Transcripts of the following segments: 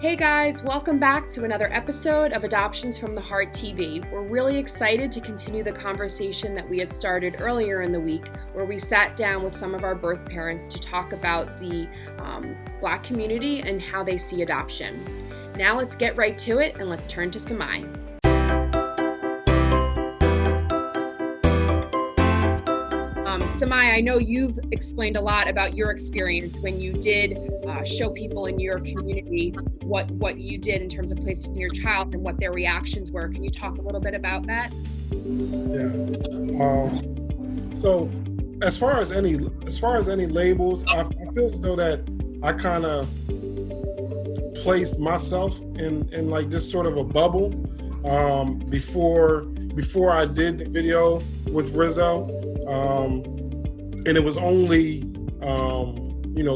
Hey guys, welcome back to another episode of Adoptions from the Heart TV. We're really excited to continue the conversation that we had started earlier in the week, where we sat down with some of our birth parents to talk about the Black community and how they see adoption. Now let's get right to it and let's turn to Samai. Samai, I know you've explained a lot about your experience when you did show people in your community what you did in terms of placing your child and what their reactions were. Can you talk a little bit about that? Yeah. So as far as any labels, I feel as though that I kind of placed myself in like this sort of a bubble before I did the video with Rizzo. And it was only,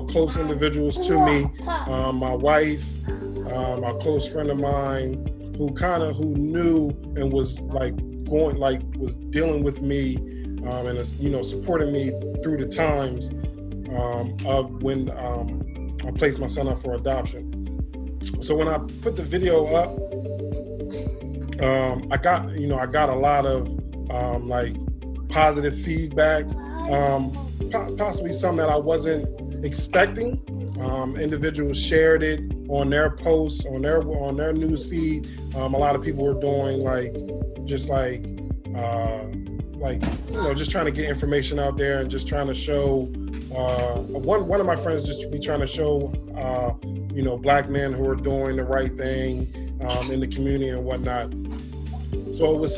close individuals to me, my wife, a close friend of mine who knew and was was dealing with me and, supporting me through the times of when I placed my son up for adoption. So when I put the video up, I got a lot of positive feedback, possibly some that I wasn't expecting. Individuals shared it on their posts, on their news feed. A lot of people were doing just trying to get information out there and just trying to show. One of my friends just be trying to show, Black men who are doing the right thing in the community and whatnot. So it was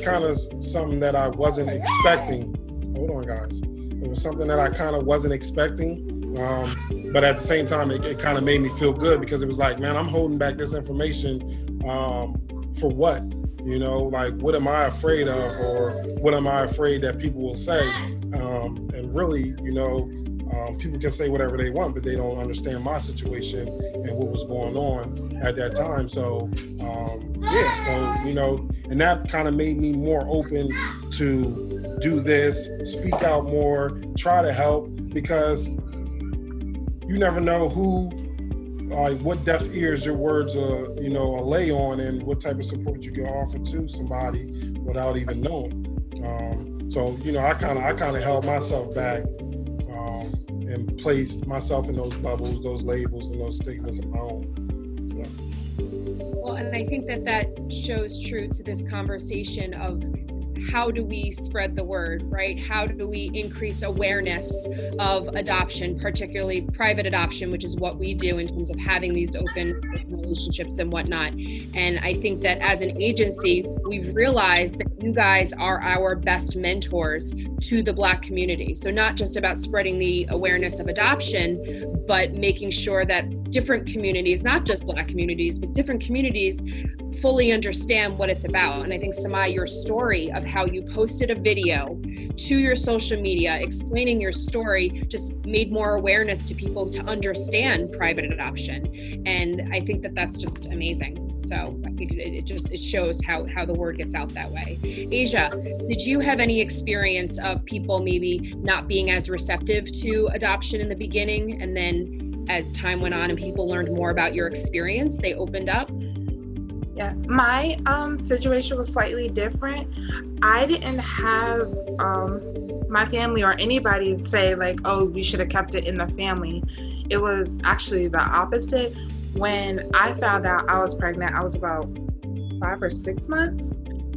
kind of something that I wasn't expecting. Hold on, guys. It was something that I kind of wasn't expecting. But at the same time, it kind of made me feel good because it was like, man, I'm holding back this information for what? What am I afraid of, or what am I afraid that people will say? And really, people can say whatever they want, but they don't understand my situation and what was going on at that time. So, and that kind of made me more open to do this, speak out more, try to help, because you never know what deaf ears your words are lay on, and what type of support you can offer to somebody without even knowing. I kind of held myself back and placed myself in those bubbles, those labels, and those stigmas of my own. Well, and I think that shows true to this conversation of how do we spread the word, right? How do we increase awareness of adoption, particularly private adoption, which is what we do in terms of having these open relationships and whatnot. And I think that as an agency, we've realized that you guys are our best mentors to the Black community. So not just about spreading the awareness of adoption, but making sure that different communities, not just Black communities, but different communities fully understand what it's about. And I think, Samai, your story of how you posted a video to your social media explaining your story just made more awareness to people to understand private adoption. And I think that that's just amazing. So I think it shows how the word gets out that way. Asia, did you have any experience of people maybe not being as receptive to adoption in the beginning, and then as time went on and people learned more about your experience, they opened up? Yeah, my situation was slightly different. I didn't have my family or anybody say oh, we should have kept it in the family. It was actually the opposite. When I found out I was pregnant, I was about 5 or 6 months.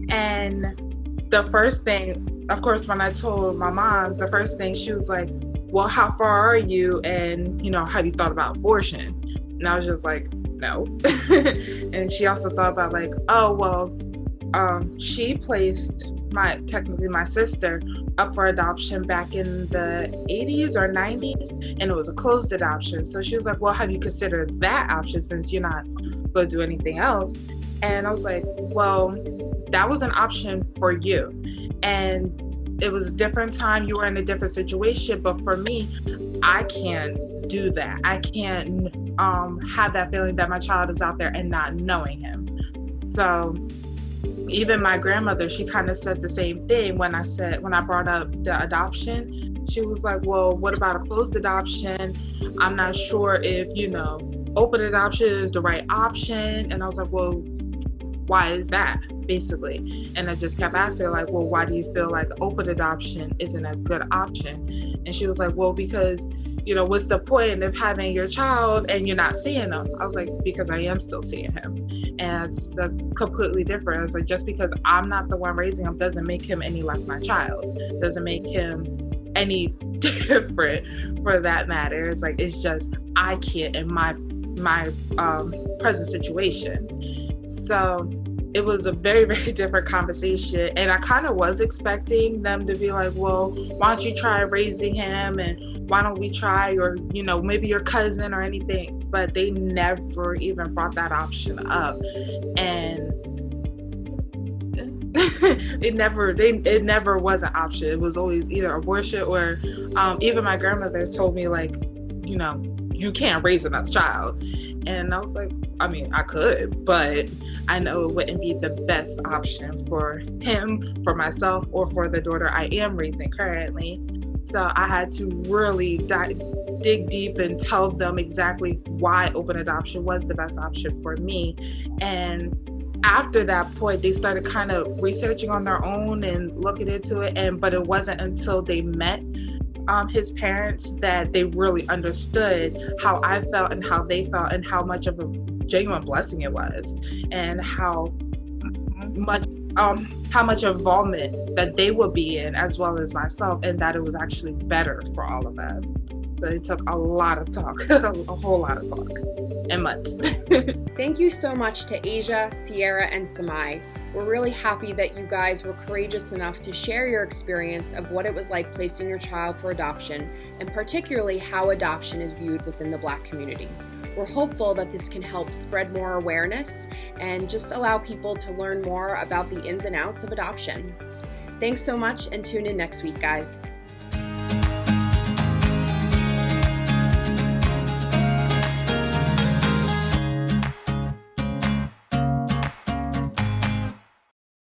And the first thing, of course, when I told my mom, the first thing she was like, well, how far are you? And, have you thought about abortion? And I was just like, no. And she also thought about she placed my sister up for adoption back in the 80s or 90s, and it was a closed adoption. So she was like, well, have you considered that option since you're not going to do anything else? And I was like, well, that was an option for you. And it was a different time, you were in a different situation, but for me, I can't do that. I can't have that feeling that my child is out there and not knowing him. So even my grandmother, she kind of said the same thing when I brought up the adoption. She was like, well, what about a closed adoption? I'm not sure if, open adoption is the right option. And I was like, well, why is that, basically? And I just kept asking, like, well, why do you feel like open adoption isn't a good option? And she was like, well, because, you know, what's the point of having your child and you're not seeing them? I was like, because I am still seeing him. And that's completely different. I was like, just because I'm not the one raising him doesn't make him any less my child, doesn't make him any different for that matter. It's like, it's just, I can't in my present situation. So it was a very, very different conversation. And I kind of was expecting them to be like, well, why don't you try raising him? And why don't we try, or, you know, maybe your cousin or anything. But they never even brought that option up. And it never was an option. It was always either abortion or even my grandmother told me, like, you know, you can't raise another child. And I was like, I mean, I could, but I know it wouldn't be the best option for him, for myself, or for the daughter I am raising currently. So I had to really dig deep and tell them exactly why open adoption was the best option for me. And after that point, they started kind of researching on their own and looking into it. But it wasn't until they met his parents that they really understood how I felt and how they felt and how much of a genuine blessing it was, and how much involvement that they would be in, as well as myself, and that it was actually better for all of us. So it took a lot of talk, a whole lot of talk, and months. Thank you so much to Asia, Sierra, and Samai. We're really happy that you guys were courageous enough to share your experience of what it was like placing your child for adoption, and particularly how adoption is viewed within the Black community. We're hopeful that this can help spread more awareness and just allow people to learn more about the ins and outs of adoption. Thanks so much, and tune in next week, guys.